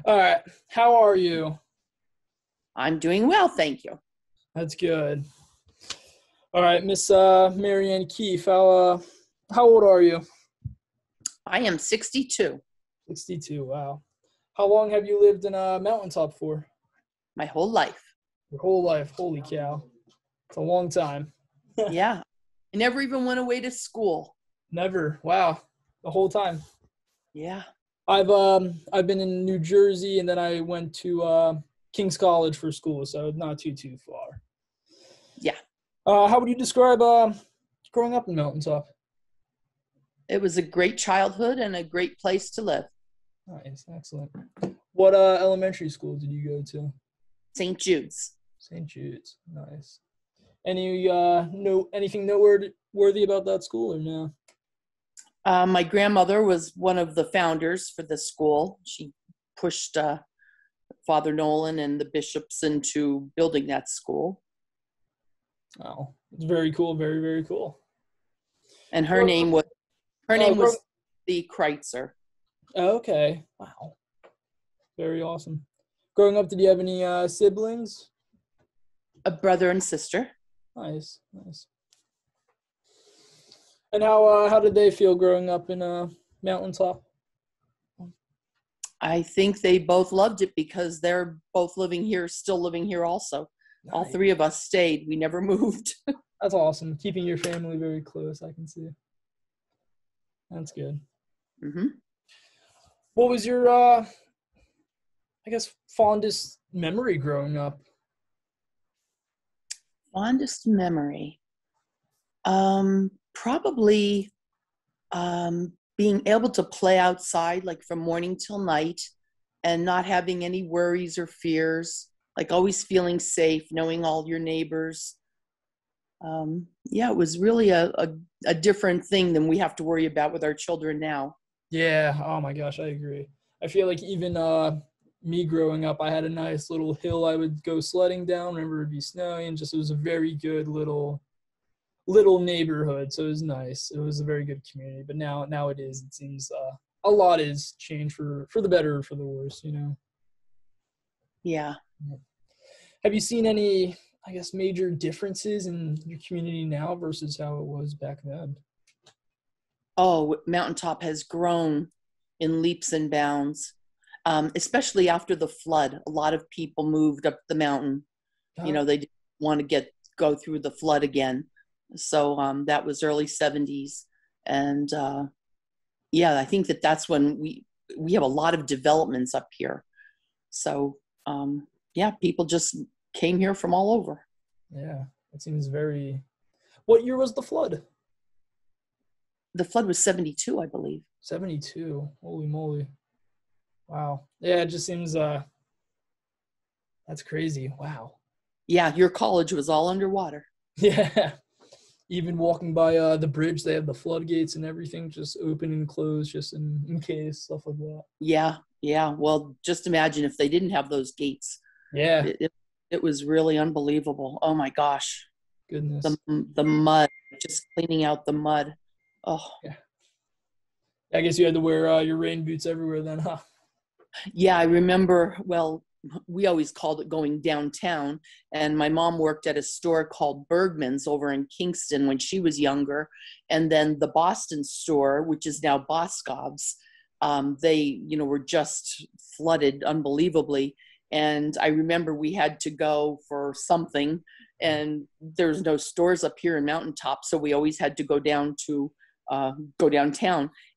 All right. How are you? I'm doing well, thank you. That's good. All right, Miss Marianne Keefe. How old are you? I am 62 62. Wow. How long have you lived in a mountaintop for? my whole life. Your whole life. Holy cow. It's a long time. Yeah. I never even went away to school. Never. Wow. The whole time. Yeah. I've been in New Jersey and then I went to King's College for school, so not too far. Yeah. How would you describe growing up in mountaintop? It was a great childhood and a great place to live. Nice, excellent. What elementary school did you go to? St. Jude's. St. Jude's. Nice. Any anything noteworthy about that school or no? My grandmother was one of the founders for the school. She pushed Father Nolan and the bishops into building that school. Oh, it's very cool. Very cool. And her Grow- name was her Oh, name was the Kreitzer. okay. Wow. Very awesome. Growing up, did you have any siblings? A brother and sister. Nice, nice. And how did they feel growing up in a mountaintop? I think they both loved it because they're both living here, still living here also. All Nice. three of us stayed. We never moved. That's awesome. Keeping your family very close, I can see. That's good. hmm What was your I guess fondest memory growing up? Fondest memory. Probably being able to play outside like from morning till night and not having any worries or fears, like always feeling safe, knowing all your neighbors. Yeah, it was really a different thing than we have to worry about with our children now. Yeah, oh my gosh, I agree. I feel like even me growing up, I had a nice little hill I would go sledding down whenever it'd be snowing, and just it was a very good little neighborhood, so it was nice. It was a very good community. But nowadays, it seems a lot is changed for the better or for the worse. Yeah. Have you seen any, I guess, major differences in your community now versus how it was back then? Oh, Mountaintop has grown in leaps and bounds, especially after the flood. A lot of people moved up the mountain. You Uh, know, they didn't want to go through the flood again. So that was early 70s. And yeah, I think that's when we have a lot of developments up here. So yeah, people just came here from all over. yeah, it seems very. What year was the flood? The flood was 72, I believe. 72. Holy moly. Wow. Yeah, it just seems that's crazy. Wow. Yeah, your college was all underwater. Yeah. Even walking by the bridge, they have the floodgates and everything just open and close just in case, stuff like that. Yeah, yeah. Well, just imagine if they didn't have those gates. Yeah. It was really unbelievable. Oh my gosh, the Goodness. the mud, just cleaning out the mud. Oh Yeah. I guess you had to wear your rain boots everywhere then, huh? yeah, I remember. Well, we always called it going downtown, and my mom worked at a store called Bergman's over in Kingston when she was younger, and then the Boston store, which is now Boscov's. They, were just flooded unbelievably. And I remember we had to go for something, and there's no stores up here in Mountaintop, so we always had to go downtown.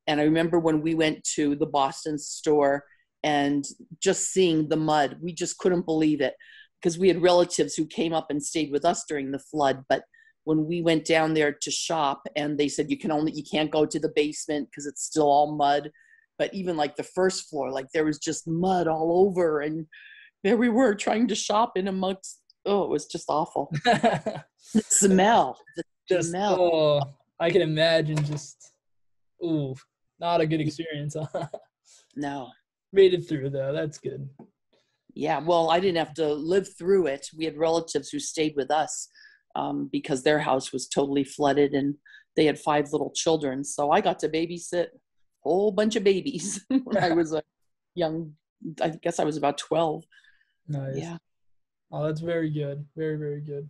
And I remember when we went to the Boston store and just seeing the mud, we just couldn't believe it because we had relatives who came up and stayed with us during the flood. But when we went down there to shop, and they said you can't go to the basement because it's still all mud. But even like the first floor, like there was just mud all over, and there we were trying to shop in amongst. Oh, it was just awful. The the Just smell. oh, I can imagine just ooh, not a good experience, huh? No. Made it through though. That's good. Yeah, well, I didn't have to live through it. We had relatives who stayed with us because their house was totally flooded and they had 5 little children. So I got to babysit a whole bunch of babies when I was a young I guess I was about 12. Nice. Yeah. Oh, that's very good. Very, very good.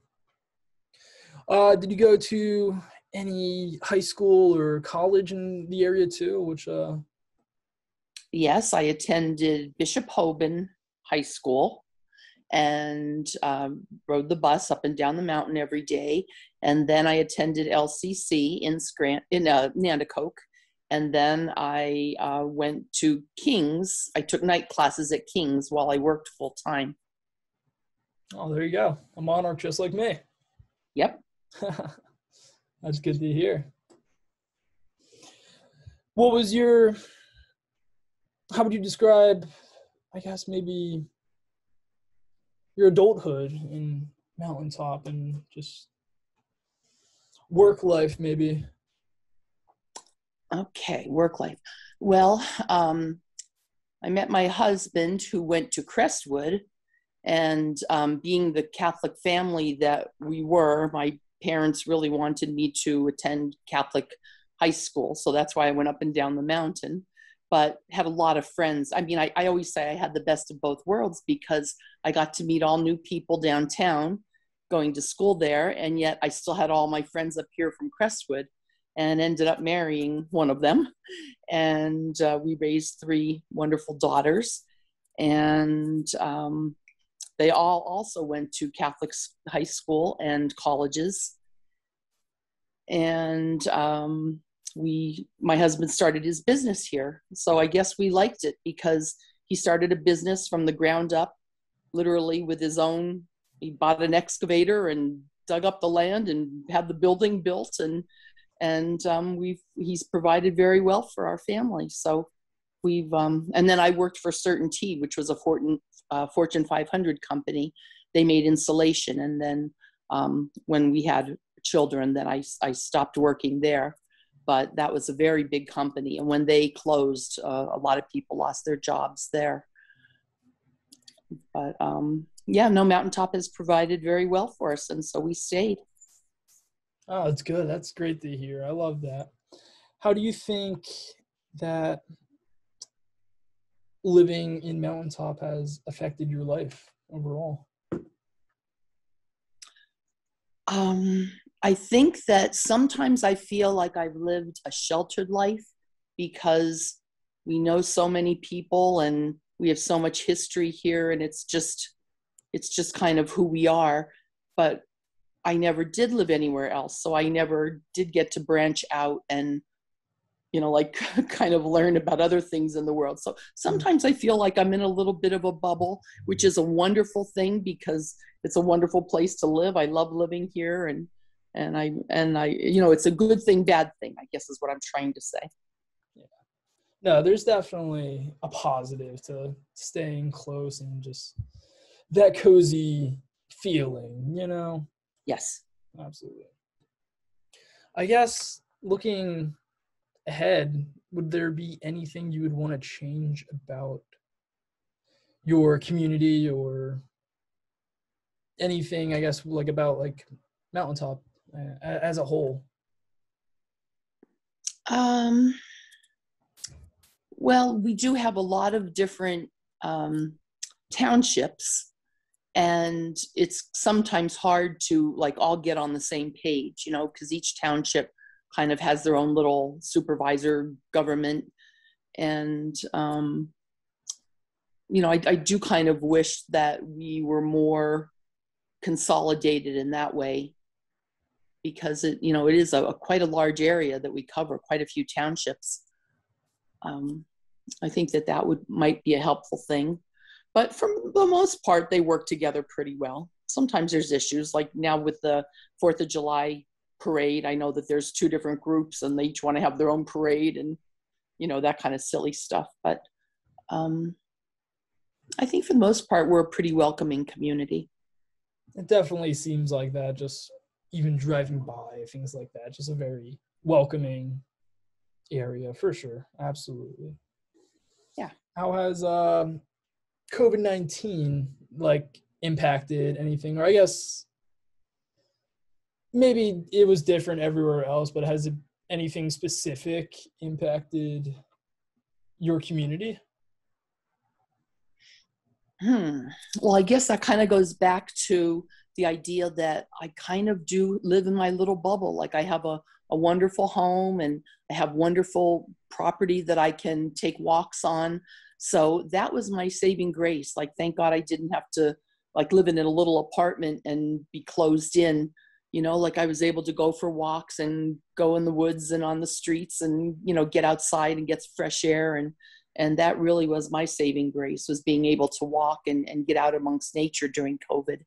Did you go to any high school or college in the area too? Which Yes, I attended Bishop Hoban High School and rode the bus up and down the mountain every day. And then I attended LCC in Nanticoke. And then I went to King's. I took night classes at King's while I worked full time. oh, there you go. A monarch just like me. Yep. That's good to hear. What was your, how would you describe, I guess maybe your adulthood in Mountaintop and just work life maybe? Okay, work life. Well, I met my husband who went to Crestwood, and being the Catholic family that we were, my parents really wanted me to attend Catholic high school. So that's why I went up and down the mountain, but had a lot of friends. I mean, I always say I had the best of both worlds because I got to meet all new people downtown going to school there. And yet I still had all my friends up here from Crestwood and ended up marrying one of them. And we raised 3 wonderful daughters. And they all also went to Catholic high school and colleges. And my husband started his business here. So I guess we liked it because he started a business from the ground up, literally with his own. He bought an excavator and dug up the land and had the building built, and he's provided very well for our family. So we've and then I worked for CertainT, which was a Fortune 500 company. They made insulation, and then when we had children, then I stopped working there. But that was a very big company, and when they closed, a lot of people lost their jobs there. But yeah, no, Mountaintop has provided very well for us, and so we stayed. Oh, that's good. That's great to hear. I love that. How do you think that living in Mountaintop has affected your life overall? I think that sometimes I feel like I've lived a sheltered life because we know so many people and we have so much history here, and it's just kind of who we are. But I never did live anywhere else, so I never did get to branch out and like kind of learn about other things in the world. So sometimes I feel like I'm in a little bit of a bubble, which is a wonderful thing because it's a wonderful place to live. I love living here, and I it's a good thing, bad thing, I guess is what I'm trying to say. Yeah. No, there's definitely a positive to staying close and just that cozy feeling. Yes. Absolutely. I guess looking ahead, would there be anything you would want to change about your community or anything, I guess, like about like Mountaintop as a whole? Well, we do have a lot of different townships, and it's sometimes hard to like all get on the same page, because each township kind of has their own little supervisor government. And I do kind of wish that we were more consolidated in that way, because it is quite a large area that we cover, quite a few townships. I think that might be a helpful thing, but for the most part, they work together pretty well. Sometimes there's issues, like now with the 4th of July parade. I know that there's 2 different groups and they each want to have their own parade and, that kind of silly stuff. But I think for the most part, we're a pretty welcoming community. It definitely seems like that, just even driving by, things like that. Just a very welcoming area for sure. Absolutely. Yeah. How has COVID-19 like impacted anything? Or I guess maybe it was different everywhere else, but has it anything specific impacted your community? Hmm. Well, I guess that kind of goes back to the idea that I kind of do live in my little bubble. Like I have a wonderful home and I have wonderful property that I can take walks on. So that was my saving grace. Like, thank God I didn't have to like live in a little apartment and be closed in. Like I was able to go for walks and go in the woods and on the streets and, get outside and get fresh air. And that really was my saving grace, was being able to walk and get out amongst nature during COVID.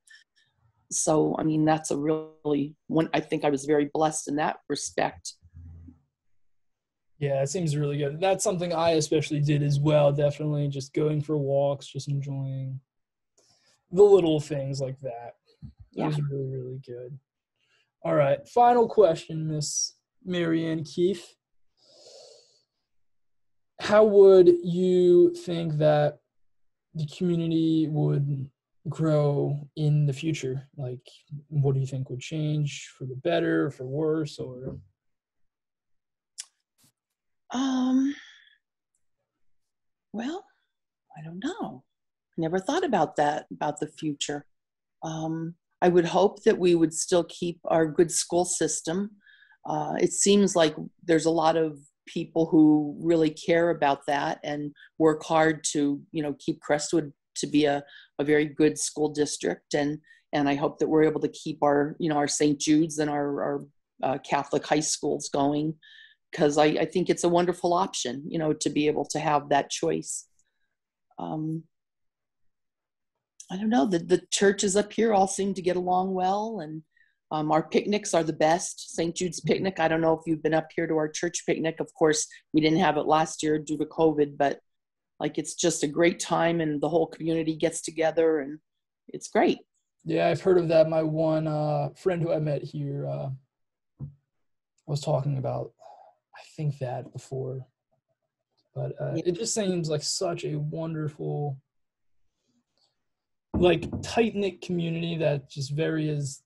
So, I mean, that's a really one. I think I was very blessed in that respect. Yeah, it seems really good. That's something I especially did as well. Definitely just going for walks, just enjoying the little things like that. It Yeah. was really, really good. All right. Final question, Miss Marianne Keefe. How would you think that the community would grow in the future? Like, what do you think would change for the better, for worse, or? Um, well, I don't know. Never thought about that, about the future. I would hope that we would still keep our good school system. It seems like there's a lot of people who really care about that and work hard to, keep Crestwood to be a very good school district. And I hope that we're able to keep our, our St. Jude's and our Catholic high schools going, because I think it's a wonderful option, to be able to have that choice. I don't know, the churches up here all seem to get along well, and our picnics are the best. St. Jude's picnic, I don't know if you've been up here to our church picnic. Of course, we didn't have it last year due to COVID, but like it's just a great time and the whole community gets together and it's great. Yeah, I've heard of that. My one friend who I met here was talking about, I think, that before. But Yeah. it just seems like such a wonderful, like, tight-knit community that just very is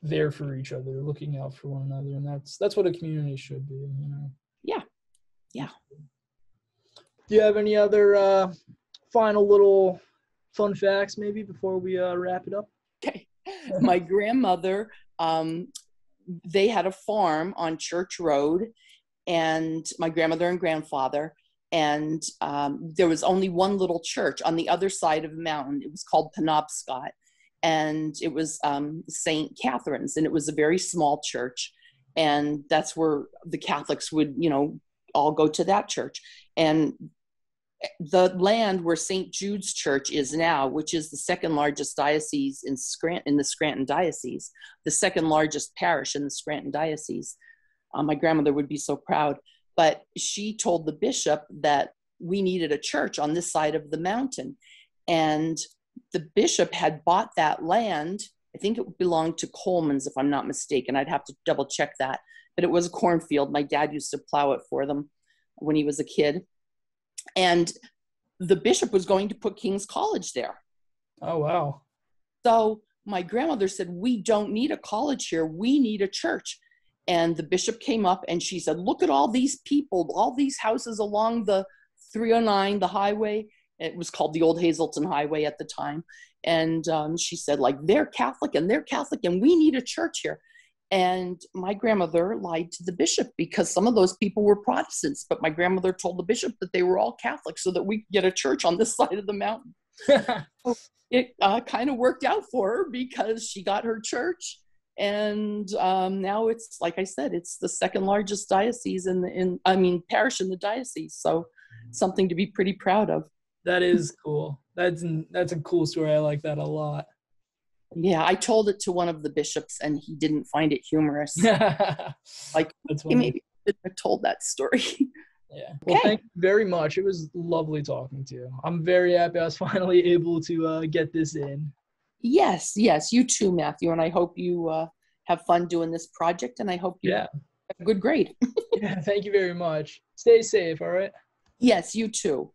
there for each other, looking out for one another, and that's what a community should be, Yeah. Yeah. Do you have any other final little fun facts maybe before we wrap it up? Okay. My grandmother, they had a farm on Church Road, and my grandmother and grandfather, and there was only one little church on the other side of the mountain. It was called Penobscot, and it was St. Catherine's, and it was a very small church, and that's where the Catholics would, all go to that church. And the land where St. Jude's Church is now, which is the second largest diocese in the Scranton Diocese, the second largest parish in the Scranton Diocese. My grandmother would be so proud. But she told the bishop that we needed a church on this side of the mountain. And the bishop had bought that land. I think it belonged to Coleman's, if I'm not mistaken. I'd have to double check that. But it was a cornfield. My dad used to plow it for them when he was a kid. And the bishop was going to put King's College there. Oh, wow. So my grandmother said, we don't need a college here. We need a church. And the bishop came up and she said, look at all these people, all these houses along the 309, the highway. It was called the Old Hazelton Highway at the time. And she said, like, they're Catholic and we need a church here. And my grandmother lied to the bishop because some of those people were Protestants, but my grandmother told the bishop that they were all Catholic so that we could get a church on this side of the mountain. So it kind of worked out for her because she got her church. And now it's, like I said, it's the second largest diocese parish in the diocese. So something to be pretty proud of. That is cool. That's a cool story. I like that a lot. Yeah, I told it to one of the bishops and he didn't find it humorous. Like, he maybe shouldn't have told that story. Yeah. Well, thank you very much. It was lovely talking to you. I'm very happy I was finally able to get this in. Yes, you too, Matthew. And I hope you have fun doing this project, and I hope you have a good grade. Yeah, thank you very much. Stay safe, all right? Yes, you too.